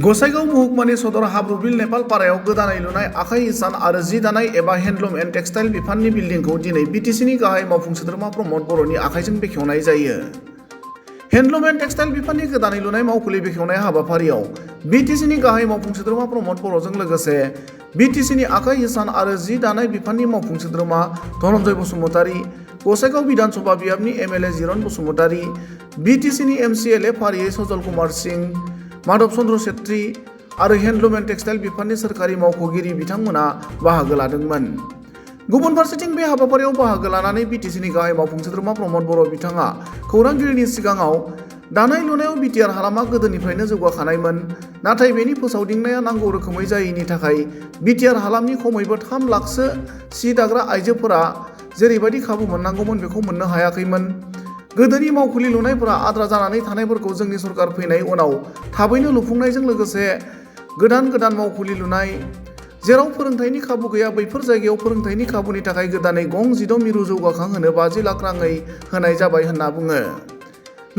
गसाइगाव महकुमानि सदर हाब्रुबिल नेपाल पारायाव गोदानै लुनाय आखाइ हिसान आरो जि दानाय एबा हेन्डलुम एन्ड टेक्सटाइल बिफाननि बिल्डिंखौ दिनै बिटिसिनि गाहाय मावफुं सोद्रोमा प्रमद बर'नि आखाइजों बेखेवनाय जायो। हेन्डलुम एन्ड टेक्सटाइल बिफाननि गोदानै लुनाय मावखुलि बेखेवनाय हाबाफारियाव बिटिसिनि गाहाय मावफुं सोद्रोमा प्रमद बर'जों लोगोसे बिटिसिनि आखाइ हिसान आरो जि दानाय बिफाननि मावफुं सोद्रोमा धनन्जय बसुमतारी, गसाइगाव विधानसभा बियाबनि एमएलए जिरन बसुमतारी, बिटिसिनि एमसिएलए फारियै सजल कुमार सिंह, माधव चन्द्र छेत्री आरो हेन्डलुम एन्ड टेक्सटाइल बिफाननि सोरखारि मावख'गिरि बिथांमोना बाहागो लादोंमोन। गुबुन फारसेथिं बे हाबाफारियाव बाहागो लानानै बिटिसिनि गाहाय मावफुं सोद्रोमा प्रमद बर' बिथाङा खौरांगिरिनि सिगाङाव दानाय लुनायाव बिटिआर हालामा गोदोनिफ्रायनो जौगाखानायमोन, नाथाय बेनि फोसावदिंनाया नांगौ रोखोमै जायैनि थाखाय बिटिआर हालामनि खमैबो 3 लाखसो सि दाग्रा आइजोफोरा जेरैबायदि खाबु मोननांगौमोन बेखौ मोननो हायाखैमोन। गोदोनि मावखुलि लुनायफोरा आद्रा जानानै थानायफोरखौ जोंनि सरकार फैनाय उनाव थाबैनो लुफुंनायजों लोगोसे गोदान मावखुलि लुनाय, जेराव फोरोंथायनि खाबु गैया बैफोर जायगायाव फोरोंथायनि खाबुनि थाखाय गोदानै गं 16 मिरु जौगाखांहोनो 50 लाख राङै होनाय जाबाय होनना बुङो।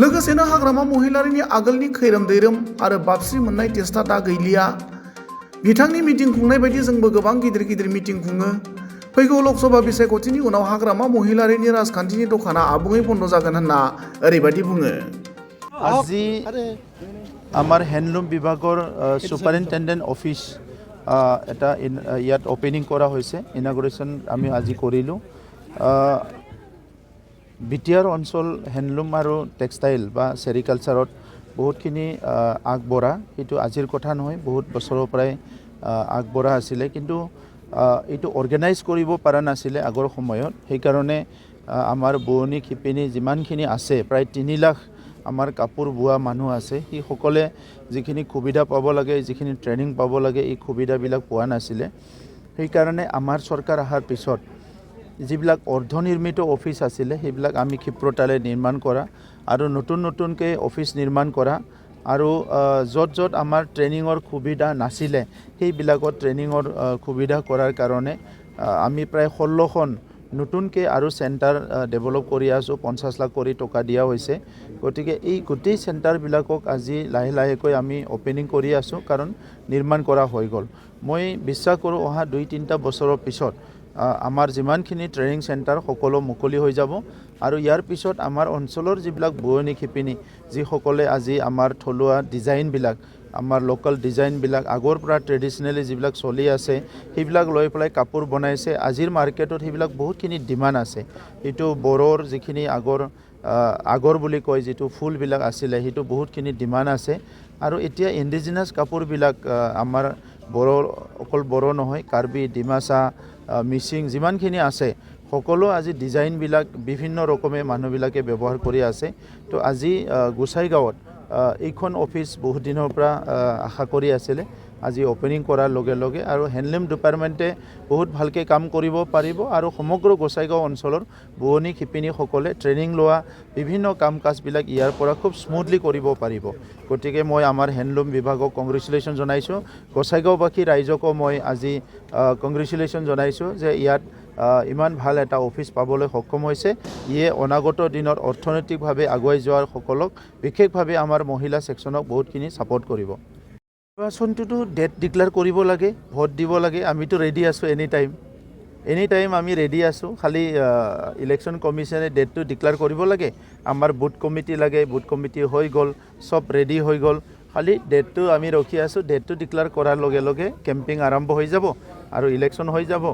लोगोसेनो हाग्रामा महिलारिनि आगोलनि खैरोम दैरोम आरो बाबस्रि मोननाय टेस्टआ दा गैलिया। बिथांनि मिटिं खुंनाय बायदि जोंबो गोबां गिदिर मिटिं खुङो। फैगौ लोकसभा बिसायख'थिनि उनाव हाग्रामा महिलारिनि राजखान्थिनि दखाना आबुङै बन्द जागोन होनना ओरैबायदि बुङो। আজি আমাৰ হেণ্ডলুম বিভাগৰ সুপাৰিনটেণ্ডেণ্ট অফিচ এটা ইয়াত অপেনিং কৰা হৈছে। ইনাগুৰেশ্যন আমি আজি কৰিলোঁ। বিটিআৰ অঞ্চল হেণ্ডলুম আৰু টেক্সটাইল বা চেৰিকালচাৰত বহুতখিনি আগবঢ়া, সেইটো আজিৰ কথা নহয়, বহুত বছৰৰ পৰাই আগবঢ়া আছিলে, কিন্তু এইটো অৰ্গেনাইজ কৰিব পৰা নাছিলে আগৰ সময়ত। সেইকাৰণে আমাৰ বোৱনী শিপিনী যিমানখিনি আছে, প্ৰায় 3 লাখ আমাৰ কাপোৰ বোৱা মানুহ আছে, সেইসকলে যিখিনি সুবিধা পাব লাগে, যিখিনি ট্ৰেইনিং পাব লাগে, এই সুবিধাবিলাক পোৱা নাছিলে। সেইকাৰণে আমাৰ চৰকাৰ অহাৰ পিছত যিবিলাক অৰ্ধনিৰ্মিত অফিচ আছিলে সেইবিলাক আমি ক্ষিপ্ৰতাৰে নিৰ্মাণ কৰা আৰু নতুনকৈ অফিচ নিৰ্মাণ কৰা আৰু য'ত আমাৰ ট্ৰেইনিঙৰ সুবিধা নাছিলে সেইবিলাকত ট্ৰেইনিঙৰ সুবিধা কৰাৰ কাৰণে আমি প্ৰায় 16খন নতুনকৈ আৰু চেণ্টাৰ ডেভেলপ কৰি আছোঁ। 50 লাখ কৰি টকা দিয়া হৈছে। গতিকে এই গোটেই চেণ্টাৰবিলাকক আজি লাহেকৈ আমি অপেনিং কৰি আছোঁ, কাৰণ নিৰ্মাণ কৰা হৈ গ'ল। মই বিশ্বাস কৰোঁ অহা 2-3টা বছৰৰ পিছত আমাৰ যিমানখিনি ট্ৰেইনিং চেণ্টাৰ সকলো মুকলি হৈ যাব আৰু ইয়াৰ পিছত আমাৰ অঞ্চলৰ যিবিলাক বোৱনী শিপিনী যিসকলে আজি আমাৰ থলুৱা ডিজাইনবিলাক, আমাৰ লোকেল ডিজাইনবিলাক আগৰ পৰা ট্ৰেডিশ্যনেলি যিবিলাক চলি আছে সেইবিলাক লৈ পেলাই কাপোৰ বনাইছে। আজিৰ মাৰ্কেটত সেইবিলাক বহুতখিনি ডিমাণ্ড আছে। এইটো বড়োৰ যিখিনি আগৰ বুলি কয় যিটো ফুলবিলাক আছিলে সেইটো বহুতখিনি ডিমাণ্ড আছে। আৰু এতিয়া ইণ্ডিজিনাছ কাপোৰবিলাক আমাৰ অকল বড়ো নহয়, কাৰ্বি, ডিমাচা, মিচিং যিমানখিনি আছে সকলো আজি ডিজাইনবিলাক বিভিন্ন ৰকমে মানুহবিলাকে ব্যৱহাৰ কৰি আছে। তো আজি গোসাইগাঁৱত এইখন অফিচ বহুত দিনৰ পৰা আশা কৰি আছিলে, আজি অপেনিং কৰাৰ লগে লগে আৰু হেণ্ডলুম ডিপাৰ্টমেণ্টে বহুত ভালকৈ কাম কৰিব পাৰিব আৰু সমগ্ৰ গোসাইগাঁও অঞ্চলৰ বোৱনী শিপিনীসকলে ট্ৰেইনিং লোৱা বিভিন্ন কাম কাজবিলাক ইয়াৰ পৰা খুব স্মুথলি কৰিব পাৰিব। গতিকে মই আমাৰ হেণ্ডলুম বিভাগক কংগ্ৰেচুলেশ্যন জনাইছোঁ। গোসাইগাঁওবাসী ৰাইজকো মই আজি কংগ্ৰেচুলেশ্যন জনাইছোঁ যে ইয়াত ইমান ভাল এটা অফিচ পাবলৈ সক্ষম হৈছে। ইয়ে অনাগত দিনত অৰ্থনৈতিকভাৱে আগুৱাই যোৱাৰ সকলক, বিশেষভাৱে আমাৰ মহিলা ছেকশ্যনক বহুতখিনি ছাপোৰ্ট কৰিব। নিৰ্বাচনটোতো ডেট ডিক্লেয়াৰ কৰিব লাগে, ভোট দিব লাগে। আমিতো ৰেডি আছোঁ এনি টাইম আমি ৰেডি আছোঁ। খালি ইলেকশ্যন কমিশ্যনে ডেটটো ডিক্লেয়াৰ কৰিব লাগে। আমাৰ বুথ কমিটি লাগে, বুথ কমিটি হৈ গ'ল, চব ৰেডি হৈ গ'ল। খালি ডেটটো আমি ৰখি আছোঁ। ডেটটো ডিক্লেয়াৰ কৰাৰ লগে লগে কেম্পিং আৰম্ভ হৈ যাব আৰু ইলেকশ্যন হৈ যাব।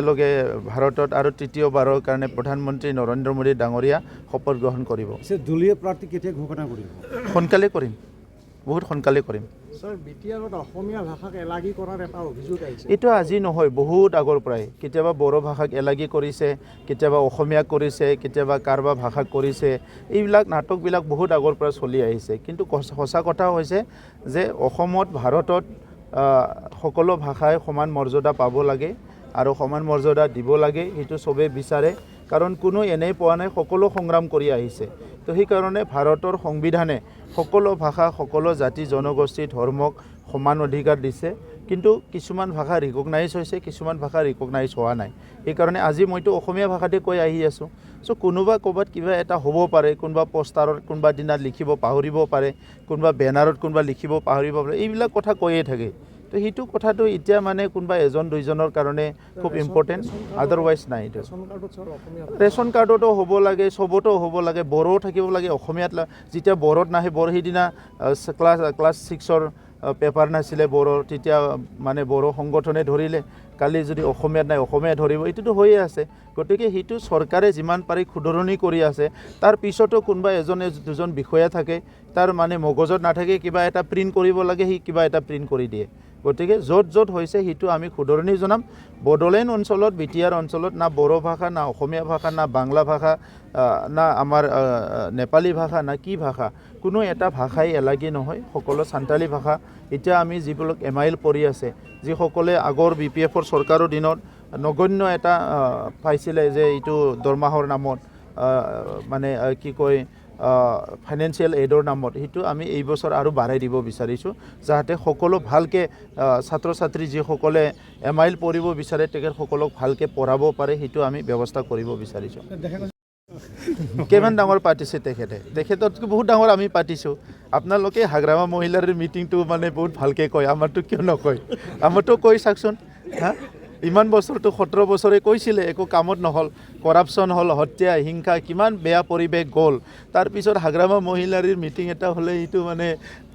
লগে ভাৰতত আৰু তৃতীয়বাৰৰ কাৰণে প্ৰধানমন্ত্ৰী নৰেন্দ্ৰ মোদী ডাঙৰীয়া শপত গ্ৰহণ কৰিব। দলীয় প্ৰাৰ্থী কেতিয়া ঘোষণা কৰিব? সোনকালে কৰিম, বহুত সোনকালে কৰিম। স্যাৰ, বিটিআৰত অসমীয়া ভাষাক এলাগী কৰাৰ এটা অভিযোগ আহিছে। এইটো আজি নহয়, বহুত আগৰ পৰাই। কেতিয়াবা বড়ো ভাষাক এলাগী কৰিছে, কেতিয়াবা অসমীয়া কৰিছে, কেতিয়াবা কাৰ্বা ভাষাক কৰিছে। এইবিলাক নাটকবিলাক বহুত আগৰ পৰা চলি আহিছে। কিন্তু সঁচা কথা হৈছে যে অসমত, ভাৰতত সকলো ভাষাই সমান মৰ্যাদা পাব লাগে আৰু সমান মৰ্যাদা দিব লাগে, সেইটো চবেই বিচাৰে। কাৰণ কোনো এনেই পোৱা নাই, সকলো সংগ্ৰাম কৰি আহিছে। তো সেইকাৰণে ভাৰতৰ সংবিধানে সকলো ভাষা, সকলো জাতি জনগোষ্ঠী, ধৰ্মক সমান অধিকাৰ দিছে। কিন্তু কিছুমান ভাষা ৰিকগনাইজ হৈছে, কিছুমান ভাষা ৰিকগনাইজ হোৱা নাই। সেইকাৰণে আজি মইতো অসমীয়া ভাষাতে কৈ আহি আছোঁ। চ' কোনোবা ক'ৰবাত কিবা এটা হ'ব পাৰে, কোনোবা পোষ্টাৰত কোনোবা দিনা লিখিব পাহৰিব পাৰে, কোনোবা বেনাৰত কোনোবা লিখিব পাহৰিব পাৰে, এইবিলাক কথা কৈয়ে থাকে। তো সেইটো কথাটো এতিয়া মানে কোনোবা এজন দুইজনৰ কাৰণে খুব ইম্পৰ্টেণ্ট, আদাৰৱাইজ নাই। এইটো ৰেচন কাৰ্ডতো হ'ব লাগে, চবতো হ'ব লাগে, বড়োও থাকিব লাগে, অসমীয়াত যেতিয়া বড়োত নাহে, বড়ো সেইদিনা ক্লাছ 6ৰ পেপাৰ নাছিলে বড়োৰ, তেতিয়া মানে বড়ো সংগঠনে ধৰিলে, কালি যদি অসমীয়াত নাই অসমীয়া ধৰিব, এইটোতো হৈয়ে আছে। গতিকে সেইটো চৰকাৰে যিমান পাৰি শুধৰণি কৰি আছে, তাৰ পিছতো কোনোবা এজনে দুজন বিষয়া থাকে, তাৰ মানে মগজত নাথাকে, কিবা এটা প্ৰিণ্ট কৰিব লাগে, সি কিবা এটা প্ৰিণ্ট কৰি দিয়ে। গতিকে য'ত য'ত হৈছে সেইটো আমি শুধৰণি জনাম। বড়োলেণ্ড অঞ্চলত, বিটিআৰ অঞ্চলত না বড়ো ভাষা, না অসমীয়া ভাষা, না বাংলা ভাষা, না আমাৰ নেপালী ভাষা, না কি ভাষা, কোনো এটা ভাষাই এলাগী নহয়, সকলো সান্তালী ভাষা। এতিয়া আমি যিবিলাক MIL পঢ়ি আছে, যিসকলে আগৰ BPFৰ চৰকাৰৰ দিনত নগণ্য এটা পাইছিলে যে এইটো দৰমাহৰ নামত মানে কি কয় ফাইনেন্সিয়েল এইডৰ নামত, সেইটো আমি এই বছৰ আৰু বাঢ়াই দিব বিচাৰিছোঁ, যাতে সকলো ভালকৈ ছাত্ৰ ছাত্ৰী যিসকলে MIL পঢ়িব বিচাৰে তেখেতসকলক ভালকৈ পঢ়াব পাৰে, সেইটো আমি ব্যৱস্থা কৰিব বিচাৰিছোঁ। কিমান ডাঙৰ পাতিছে তেখেততকৈ বহুত ডাঙৰ আমি পাতিছোঁ। আপোনালোকে হাগ্ৰামা মহিলাৰ মিটিংটো মানে বহুত ভালকৈ কয়, আমাৰতো কিয় নকয়? আমাৰতো কৈ চাওকচোন। হা, ইমান বছৰটো 17 বছৰে কৈছিলে, একো কামত নহ'ল, কৰাপশ্যন হ'ল, হত্যা হিংসা, কিমান বেয়া পৰিৱেশ গ'ল। তাৰপিছত হাগ্ৰামা মহিলাৰ মিটিং এটা হ'লে এইটো মানে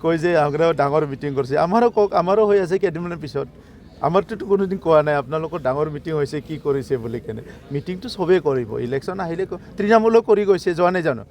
কয় যে হাগ্ৰামা ডাঙৰ মিটিং কৰিছে। আমাৰো কওক, আমাৰো হৈ আছে কেইদিনমানৰ পিছত। আমাৰটোতো কোনোদিন কোৱা নাই আপোনালোকৰ ডাঙৰ মিটিং হৈছে কি কৰিছে বুলি কেনে। মিটিংটো চবেই কৰিব, ইলেকশ্যন আহিলে তৃণমূলো কৰি গৈছে, যোৱা নাই জানো?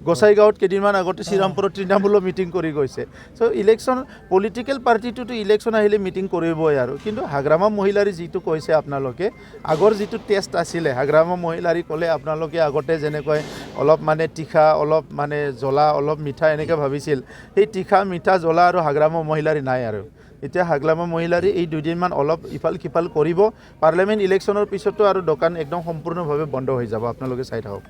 গোসাইগাঁৱত কেইদিনমান আগতে শ্ৰীৰামপুৰত তৃণমূলো মিটিং কৰি গৈছে। চ' ইলেকশ্যন, পলিটিকেল পাৰ্টিটোতো ইলেকশ্যন আহিলে মিটিং কৰিবই আৰু। কিন্তু হাগ্ৰামা মহিলাৰী যিটো কৈছে আপোনালোকে, আগৰ যিটো টেষ্ট আছিলে, হাগ্ৰামা মহিলাৰী ক'লে আপোনালোকে আগতে যেনেকৈ অলপ মানে তীখা, অলপ মানে জ্বলা, অলপ মিঠা এনেকৈ ভাবিছিল, সেই তীখা মিঠা জ্বলা আৰু হাগ্ৰামা মহিলাৰী নাই আৰু। এতিয়া হাগ্ৰামা মহিলাৰী এই দুদিনমান অলপ ইফাল সিফাল কৰিব, পাৰ্লিয়ামেণ্ট ইলেকশ্যনৰ পিছতো আৰু দোকান একদম সম্পূৰ্ণভাৱে বন্ধ হৈ যাব, আপোনালোকে চাই থাকক।